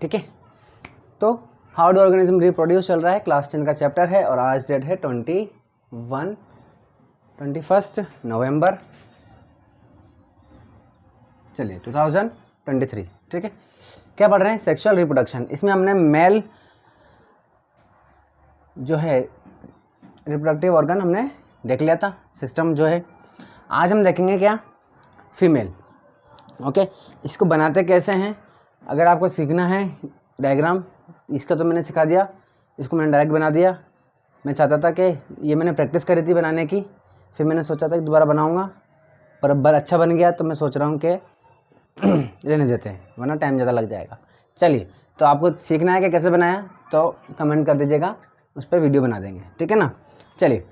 ठीक है। तो हाउ डू ऑर्गेनिज्म रिप्रोड्यूस चल रहा है, क्लास 10 का चैप्टर है और आज डेट है 21 नवंबर चलिए 2023। ठीक है, क्या पढ़ रहे हैं, सेक्सुअल रिप्रोडक्शन। इसमें हमने मेल जो है रिप्रोडक्टिव ऑर्गन हमने देख लिया था, सिस्टम जो है। आज हम देखेंगे क्या, फीमेल। ओके, इसको बनाते कैसे हैं, अगर आपको सीखना है डायग्राम, इसका तो मैंने सिखा दिया, इसको मैंने डायरेक्ट बना दिया। मैं चाहता था कि ये मैंने प्रैक्टिस करी थी बनाने की, फिर मैंने सोचा था कि दोबारा बनाऊंगा, पर अच्छा बन गया तो मैं सोच रहा हूँ कि रहने देते हैं, वरना टाइम ज़्यादा लग जाएगा। चलिए, तो आपको सीखना है कि कैसे बनाया, तो कमेंट कर दीजिएगा, उस पर वीडियो बना देंगे, ठीक है ना। चलिए,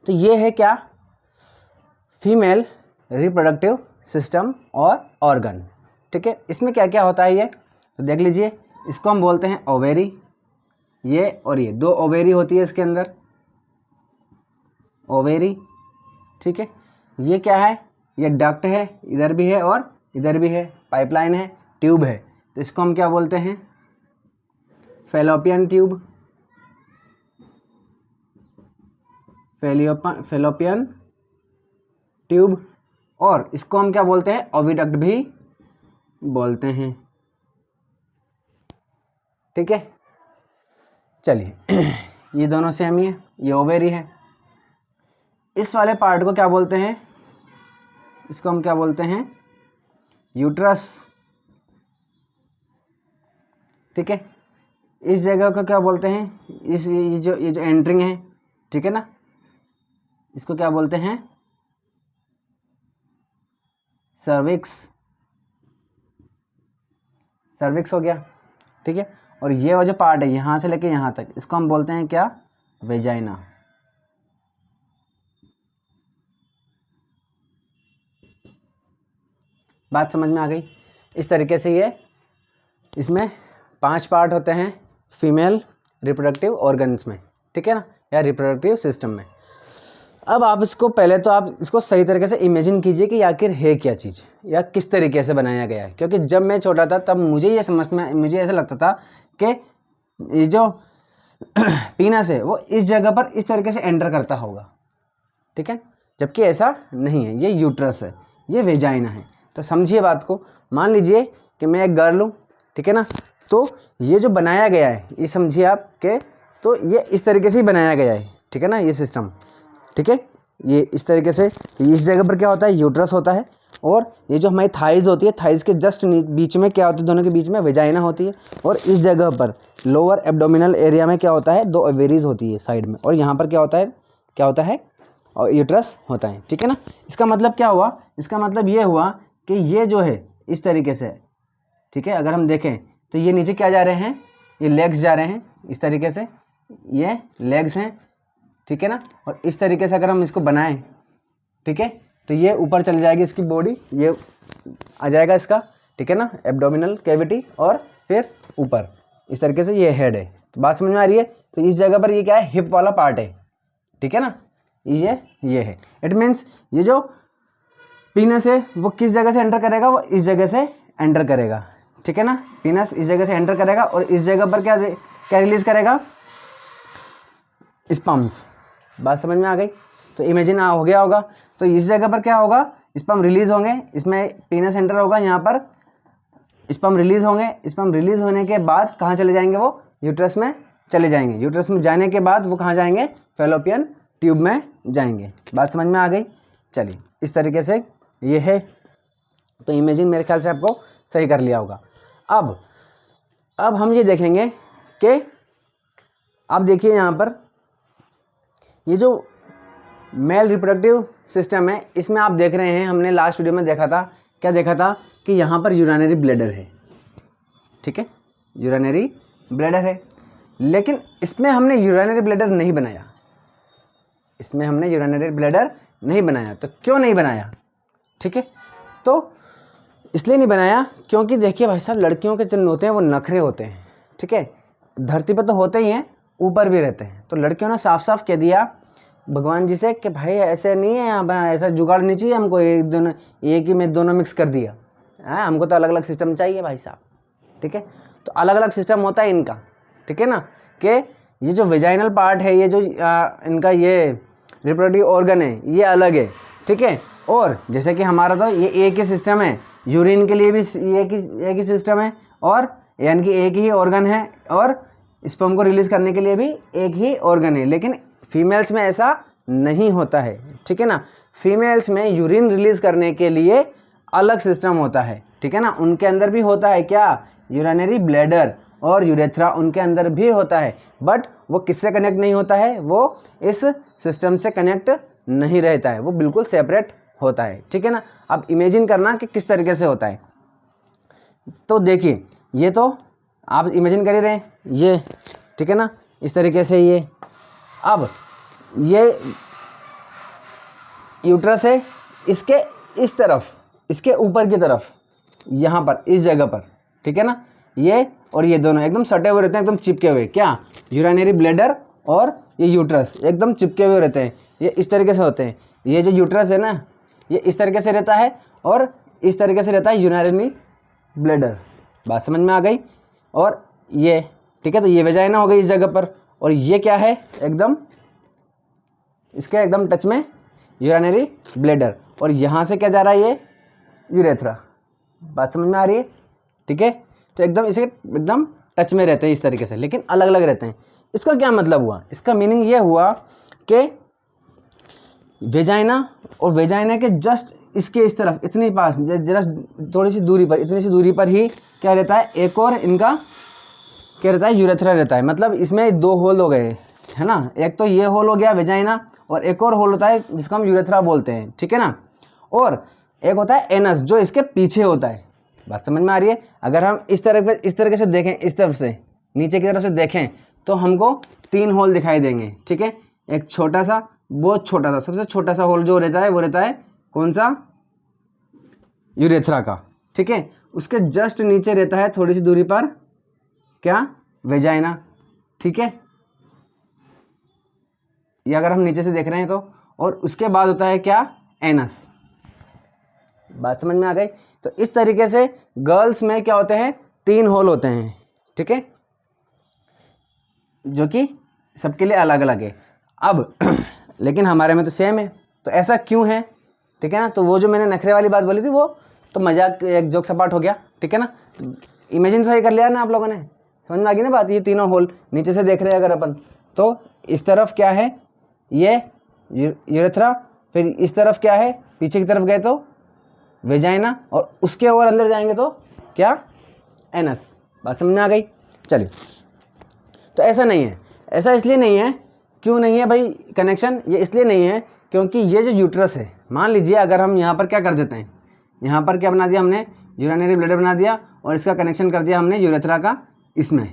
तो ये है क्या, फीमेल रिप्रोडक्टिव सिस्टम और ऑर्गन। ठीक है, इसमें क्या क्या होता है ये तो देख लीजिए। इसको हम बोलते हैं ओवेरी, ये और ये दो ओवेरी होती है इसके अंदर, ओवेरी। ठीक है, ये क्या है, ये डक्ट है, इधर भी है और इधर भी है, पाइपलाइन है, ट्यूब है। तो इसको हम क्या बोलते हैं, फैलोपियन ट्यूब, फैलोपियन ट्यूब। और इसको हम क्या बोलते हैं, ओविडक्ट भी बोलते हैं। ठीक है, चलिए ये दोनों सेम ही है, ये ओवेरी है। इस वाले पार्ट को क्या बोलते हैं, इसको हम क्या बोलते हैं, यूट्रस। ठीक है, इस जगह को क्या बोलते हैं, ये जो एंट्रिंग है, ठीक है ना, इसको क्या बोलते हैं, सर्विक्स। सर्विक्स हो गया। ठीक है, और ये वो जो पार्ट है यहाँ से लेके यहाँ तक, इसको हम बोलते हैं क्या, वेजाइना। बात समझ में आ गई। इस तरीके से ये, इसमें 5 पार्ट होते हैं फीमेल रिप्रोडक्टिव ऑर्गन्स में, ठीक है ना, या रिप्रोडक्टिव सिस्टम में। अब आप इसको पहले तो आप इसको सही तरीके से इमेजिन कीजिए कि आखिर है क्या चीज़, या किस तरीके से बनाया गया है। क्योंकि जब मैं छोटा था तब मुझे ऐसा लगता था कि ये जो पीनस है वो इस जगह पर इस तरीके से एंटर करता होगा, ठीक है, जबकि ऐसा नहीं है। ये यूट्रस है, ये वेजाइना है। तो समझिए बात को, मान लीजिए कि मैं एक गर्ल हूँ, ठीक है ना, तो ये जो बनाया गया है ये समझिए आप के, तो ये इस तरीके से ही बनाया गया है, ठीक है ना, ये सिस्टम। ठीक है, ये इस तरीके से, इस जगह पर क्या होता है, यूट्रस होता है, और ये जो हमारी थाइज होती है, थाइज के जस्ट बीच में क्या होता है, दोनों के बीच में वेजाइना होती है। और इस जगह पर लोअर एब्डोमिनल एरिया में क्या होता है, 2 ओवेरीज होती है साइड में, और यहाँ पर क्या होता है और यूट्रस होता है। ठीक है ना, इसका मतलब क्या हुआ, इसका मतलब ये हुआ कि ये जो है इस तरीके से, ठीक है, अगर हम देखें तो ये नीचे क्या जा रहे हैं, ये लेग्स जा रहे हैं इस तरीके से, ये लेग्स हैं, ठीक है ना। और इस तरीके से अगर हम इसको बनाएं, ठीक है, तो ये ऊपर चली जाएगी इसकी बॉडी, ये आ जाएगा इसका, ठीक है ना, एब्डोमिनल कैविटी, और फिर ऊपर इस तरीके से ये हेड है। तो बात समझ में आ रही है। तो इस जगह पर ये क्या है, हिप वाला पार्ट है, ठीक है ना, ये है। इट मीन्स ये जो पीनस है वो किस जगह से एंटर करेगा, वो इस जगह से एंटर करेगा, ठीक है ना। पीनस इस जगह से एंटर करेगा और इस जगह पर क्या रिलीज करेगा, स्पर्म्स। बात समझ में आ गई। तो इमेजिन हो गया होगा। तो इस जगह पर क्या होगा, स्पर्म रिलीज होंगे, इसमें पीनस एंटर होगा, यहाँ पर स्पर्म रिलीज होंगे। स्पर्म रिलीज होने के बाद कहाँ चले जाएंगे, वो यूट्रस में चले जाएंगे। यूट्रस में जाने के बाद वो कहाँ जाएंगे, फैलोपियन ट्यूब में जाएंगे। बात समझ में आ गई। चलिए, इस तरीके से ये है। तो इमेजिन मेरे ख्याल से आपको सही कर लिया होगा। अब हम ये देखेंगे कि आप देखिए यहाँ पर ये जो मेल रिप्रोडक्टिव सिस्टम है, इसमें आप देख रहे हैं, हमने लास्ट वीडियो में देखा था, क्या देखा था कि यहाँ पर यूरिनरी ब्लैडर है, ठीक है, यूरिनरी ब्लैडर है। लेकिन इसमें हमने यूरिनरी ब्लैडर नहीं बनाया, इसमें हमने यूरिनरी ब्लैडर नहीं बनाया। तो क्यों नहीं बनाया, ठीक है, तो इसलिए नहीं बनाया क्योंकि देखिए भाई साहब, लड़कियों के जो होते हैं वो नखरे होते हैं, ठीक है, धरती पर तो होते ही हैं, ऊपर भी रहते हैं। तो लड़कियों ने साफ साफ कह दिया भगवान जी से कि भाई ऐसे नहीं है, यहाँ पर ऐसा जुगाड़ नहीं चाहिए हमको, एक ही में दोनों मिक्स कर दिया है, हमको तो अलग अलग सिस्टम चाहिए भाई साहब। ठीक है। तो अलग अलग सिस्टम होता है इनका, ठीक है ना, कि ये जो वेजाइनल पार्ट है, ये जो इनका ये रिप्रोडक्टिव ऑर्गन है ये अलग है, ठीक है। और जैसे कि हमारा तो ये एक ही सिस्टम है, यूरिन के लिए भी एक ही सिस्टम है, और यानी कि एक ही ऑर्गन है, और स्पर्म को रिलीज करने के लिए भी एक ही ऑर्गन है। लेकिन फीमेल्स में ऐसा नहीं होता है, ठीक है ना। फीमेल्स में यूरिन रिलीज करने के लिए अलग सिस्टम होता है, ठीक है ना। उनके अंदर भी होता है क्या, यूरिनरी ब्लैडर और यूरेथ्रा उनके अंदर भी होता है, बट वो किससे कनेक्ट नहीं होता है, वो इस सिस्टम से कनेक्ट नहीं रहता है, वो बिल्कुल सेपरेट होता है, ठीक है ना। अब इमेजिन करना कि किस तरीके से होता है। तो देखिए, ये तो आप इमेजिन कर ही रहे हैं ये, ठीक है ना, इस तरीके से ये। अब ये यूट्रस है, इसके इस तरफ, इसके ऊपर की तरफ, यहाँ पर इस जगह पर, ठीक है ना, ये और ये दोनों एकदम सटे हुए रहते हैं, एकदम चिपके हुए। क्या, यूरिनरी ब्लैडर और ये यूट्रस एकदम चिपके हुए रहते हैं, ये इस तरीके से होते हैं। ये जो यूट्रस है ना, ये इस तरीके से रहता है और इस तरीके से रहता है यूरिनरी ब्लैडर। बात समझ में आ गई। और ये, ठीक है, तो ये वेजाइना हो गई इस जगह पर, और ये क्या है, एकदम इसके एकदम टच में यूरिनरी ब्लैडर, और यहाँ से क्या जा रहा है, ये यूरेथ्रा। बात समझ में आ रही है, ठीक है। तो एकदम इसे एकदम टच में रहते हैं इस तरीके से, लेकिन अलग अलग रहते हैं। इसका क्या मतलब हुआ, इसका मीनिंग ये हुआ कि वेजाइना और वेजाइना के जस्ट इसके इस तरफ, इतनी पास, जरा थोड़ी सी दूरी पर, इतनी सी दूरी पर ही क्या रहता है, एक और इनका क्या रहता है, यूरेथ्रा रहता है। मतलब इसमें दो होल हो गए, है ना। एक तो ये होल हो गया वेजाइना, और एक और होल होता है जिसको हम यूरेथ्रा बोलते हैं, ठीक है ना। और एक होता है एनस, जो इसके पीछे होता है। बात समझ में आ रही है। अगर हम इस तरीके से देखें, इस तरफ से नीचे की तरफ से देखें, तो हमको 3 होल दिखाई देंगे, ठीक है। एक छोटा सा, बहुत छोटा सा, सबसे छोटा सा होल जो रहता है वो रहता है कौन सा, यूरेथ्रा का, ठीक है। उसके जस्ट नीचे रहता है थोड़ी सी दूरी पर क्या, वेजाइना, ठीक है। ये अगर हम नीचे से देख रहे हैं तो, और उसके बाद होता है क्या, एनस। बात समझ में आ गई। तो इस तरीके से गर्ल्स में क्या होते हैं, 3 होल होते हैं, ठीक है, जो कि सबके लिए अलग अलग है। अब लेकिन हमारे में तो सेम है, तो ऐसा क्यों है, ठीक है ना। तो वो जो मैंने नखरे वाली बात बोली थी, वो तो मजाक, एक जोक सपाट हो गया, ठीक है ना। इमेजिन सही कर लिया ना आप लोगों ने, समझ में आ गई ना बात। ये तीनों होल नीचे से देख रहे हैं अगर अपन, तो इस तरफ क्या है, ये यूरेथ्रा, फिर इस तरफ क्या है, पीछे की तरफ गए तो वेजाइना, और उसके और अंदर जाएंगे तो क्या, एनस। बात समझ में आ गई। चलिए, तो ऐसा नहीं है, ऐसा इसलिए नहीं है, क्यों नहीं है भाई कनेक्शन, ये इसलिए नहीं है क्योंकि ये जो यूट्रस है, मान लीजिए अगर हम यहाँ पर क्या कर देते हैं, यहाँ पर क्या बना दिया हमने, यूरिनरी ब्लैडर बना दिया, और इसका कनेक्शन कर दिया हमने यूरेथ्रा का इसमें,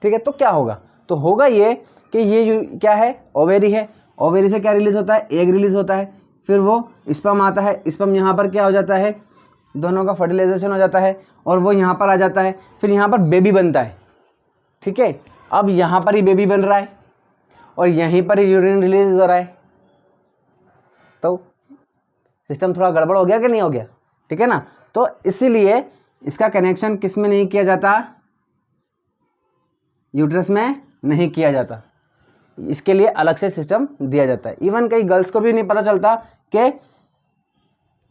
ठीक है। तो क्या होगा, तो होगा ये कि ये क्या है, ओवेरी है। ओवेरी से क्या रिलीज होता है, एग रिलीज होता है, फिर वो स्पर्म आता है, स्पर्म यहाँ पर क्या हो जाता है, दोनों का फर्टिलाइजेशन हो जाता है, और वो यहाँ पर आ जाता है, फिर यहाँ पर बेबी बनता है, ठीक है। अब यहाँ पर ही बेबी बन रहा है, और यहीं पर ही यूरिन रिलीज हो रहा है, तो सिस्टम थोड़ा गड़बड़ हो गया कि नहीं हो गया, ठीक है ना। तो इसीलिए इसका कनेक्शन किस में नहीं किया जाता, यूट्रस में नहीं किया जाता, इसके लिए अलग से सिस्टम दिया जाता है। इवन कई गर्ल्स को भी नहीं पता चलता कि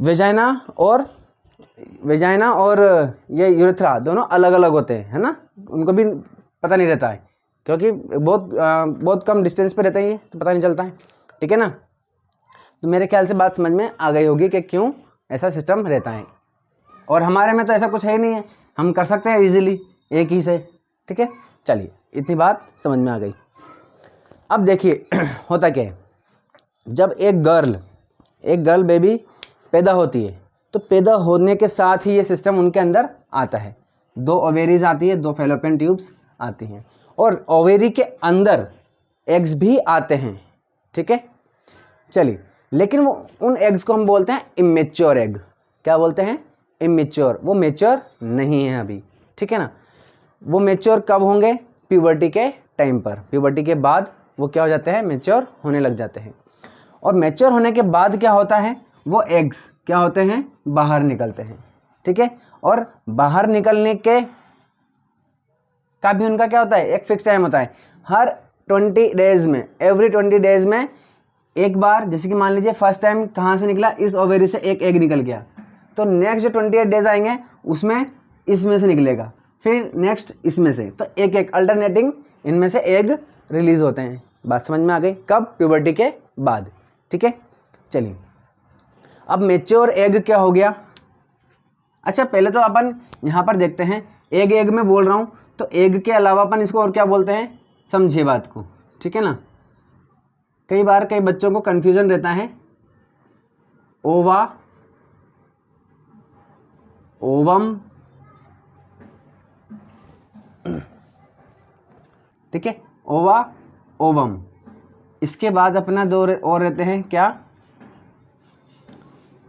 वेजाइना और ये यूरेथ्रा दोनों अलग अलग होते हैं, है ना। उनको भी पता नहीं रहता है, क्योंकि बहुत कम डिस्टेंस पे रहते हैं ये, तो पता नहीं चलता है, ठीक है ना। तो मेरे ख्याल से बात समझ में आ गई होगी कि क्यों ऐसा सिस्टम रहता है। और हमारे में तो ऐसा कुछ है ही नहीं है, हम कर सकते हैं इजीली एक ही से, ठीक है। चलिए, इतनी बात समझ में आ गई। अब देखिए होता क्या है, जब एक गर्ल बेबी पैदा होती है, तो पैदा होने के साथ ही ये सिस्टम उनके अंदर आता है। 2 ओवेरीज आती है, 2 फैलोपियन ट्यूब्स आती हैं, और ओवेरी के अंदर एग्स भी आते हैं, ठीक है। चलिए, लेकिन वो उन एग्स को हम बोलते हैं इमेच्योर एग। क्या बोलते हैं, इमेच्योर। वो मेच्योर नहीं है अभी, ठीक है ना। वो मेच्योर कब होंगे, प्यूबर्टी के टाइम पर। प्यूबर्टी के बाद वो क्या हो जाते हैं, मेच्योर होने लग जाते हैं। और मेच्योर होने के बाद क्या होता है, वो एग्स क्या होते हैं, बाहर निकलते हैं, ठीक है। और बाहर निकलने के का भी उनका क्या होता है, एक फिक्स टाइम होता है। हर 20 डेज में, एवरी 20 डेज में एक बार, जैसे कि मान लीजिए फर्स्ट टाइम कहाँ से निकला, इस ओवेरी से एक एग निकल गया, तो नेक्स्ट जो 28 डेज आएंगे उसमें इसमें से निकलेगा, फिर नेक्स्ट इसमें से, तो एक एक अल्टरनेटिंग इनमें से एग रिलीज होते हैं। बात समझ में आ गई? कब? प्यूबर्टी के बाद। ठीक है, चलिए अब मेच्योर एग क्या हो गया। अच्छा पहले तो अपन यहाँ पर देखते हैं, एग एग में बोल रहा हूँ, तो एग के अलावा अपन इसको और क्या बोलते हैं, समझिए बात को, ठीक है ना। कई बार कई बच्चों को कंफ्यूजन रहता है, ओवा, ओवम, ठीक है, ओवा, ओवम। इसके बाद अपना दो और रहते हैं क्या,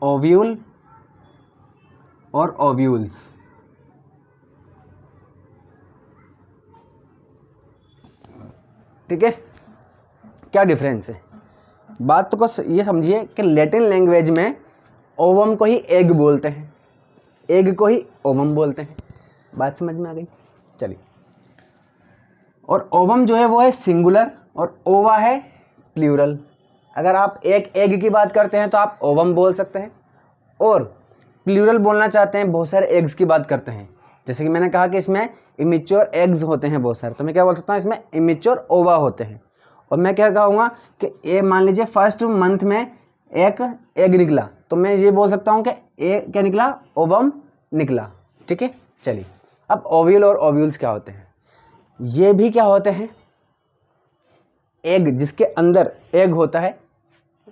ओव्यूल और ओव्यूल्स। ठीक है, क्या डिफरेंस है? बात तो को ये समझिए कि लैटिन लैंग्वेज में ओवम को ही एग बोलते हैं, एग को ही ओवम बोलते हैं। बात समझ में आ गई? चलिए, और ओवम जो है वो है सिंगुलर और ओवा है प्लूरल। अगर आप एक एग की बात करते हैं तो आप ओवम बोल सकते हैं, और प्लूरल बोलना चाहते हैं, बहुत सारे एग्स की बात करते हैं, जैसे कि मैंने कहा कि इसमें इमेच्योर एग्स होते हैं बहुत सारे, तो मैं क्या बोल सकता हूँ, इसमें इमेच्योर ओवा होते हैं। और मैं क्या कहूँगा कि ए मान लीजिए फर्स्ट मंथ में एक एग निकला, तो मैं ये बोल सकता हूँ कि ए क्या निकला, ओवम निकला। ठीक है, चलिए अब ओव्यूल और ओव्यूल्स क्या होते हैं, ये भी क्या होते हैं, एग, जिसके अंदर एग होता है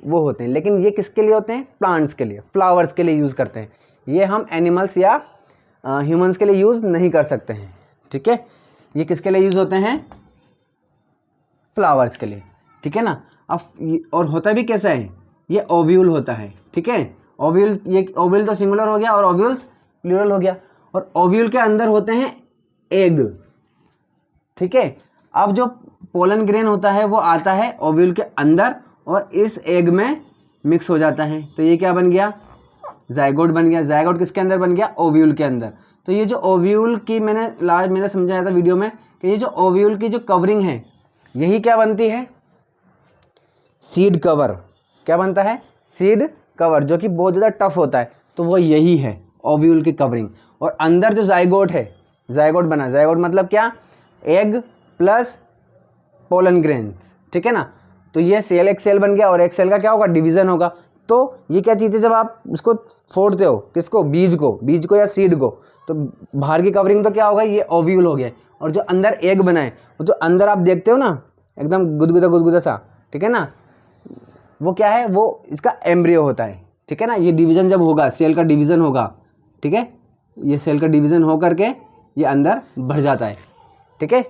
वो होते हैं, लेकिन ये किसके लिए होते हैं, प्लांट्स के लिए, फ्लावर्स के लिए यूज़ करते हैं। ये हम एनिमल्स या ह्यूमंस के लिए यूज़ नहीं कर सकते हैं। ठीक है, ये किसके लिए यूज़ होते हैं, फ्लावर्स के लिए। ठीक है ना। अब और होता भी कैसा है, ये ओव्यूल होता है। ठीक है, ओव्यूल, ये ओव्यूल तो सिंगुलर हो गया और ओव्यूल्स प्लूरल हो गया, और ओव्यूल के अंदर होते हैं एग। ठीक है, अब जो पोलन ग्रेन होता है वो आता है ओव्यूल के अंदर और इस एग में मिक्स हो जाता है, तो ये क्या बन गया, जाइगोट बन गया। जाइगोट किसके अंदर बन गया, ओव्यूल के अंदर। तो ये जो ओव्यूल की मैंने समझाया था वीडियो में कि ये जो ओव्यूल की जो कवरिंग है, यही क्या बनती है, सीड कवर। क्या बनता है, सीड कवर, जो कि बहुत ज़्यादा टफ होता है, तो वो यही है ओव्यूल की कवरिंग। और अंदर जो जाइगोट है, जाइगोट बना, जाइगोट मतलब क्या, एग प्लस पोलन ग्रेन्स। ठीक है ना, तो ये सेल, एक सेल बन गया, और एक सेल का क्या होगा, डिवीजन होगा। तो ये क्या चीज़ है, जब आप उसको फोड़ते हो, किसको, बीज को या सीड को, तो बाहर की कवरिंग तो क्या होगा, ये ओव्यूल हो गया, और जो अंदर एग बना है, वो जो अंदर आप देखते हो ना, एकदम गुदगुदा सा, ठीक है ना, वो क्या है, वो इसका एम्ब्रियो होता है। ठीक है ना, ये डिवीजन जब होगा, सेल का डिवीजन होगा, ठीक है, ये सेल का डिवीजन हो करके ये अंदर बढ़ जाता है। ठीक है,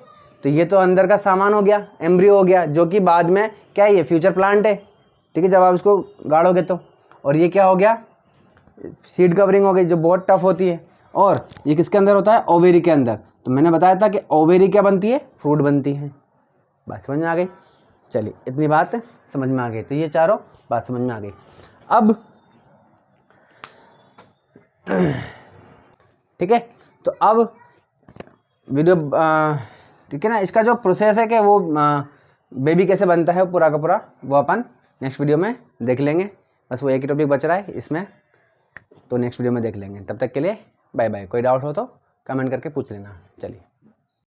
तो ये तो अंदर का सामान हो गया, एम्ब्रियो हो गया, जो कि बाद में क्या है, ये फ्यूचर प्लांट है। ठीक है, जब आप इसको गाड़ोगे तो। और ये क्या हो गया, सीड कवरिंग हो गई, जो बहुत टफ होती है। और ये किसके अंदर होता है, ओवेरी के अंदर। तो मैंने बताया था कि ओवेरी क्या बनती है, फ्रूट बनती है। बात समझ में आ गई? चलिए, इतनी बात समझ में आ गई, तो ये चारों बात समझ में आ गई। अब ठीक है, तो अब वीडियो ठीक है ना, इसका जो प्रोसेस है कि वो बेबी कैसे बनता है पूरा का पूरा, वो अपन नेक्स्ट वीडियो में देख लेंगे। बस वो एक ही टॉपिक बच रहा है इसमें, तो नेक्स्ट वीडियो में देख लेंगे। तब तक के लिए बाय बाय। कोई डाउट हो तो कमेंट करके पूछ लेना। चलिए।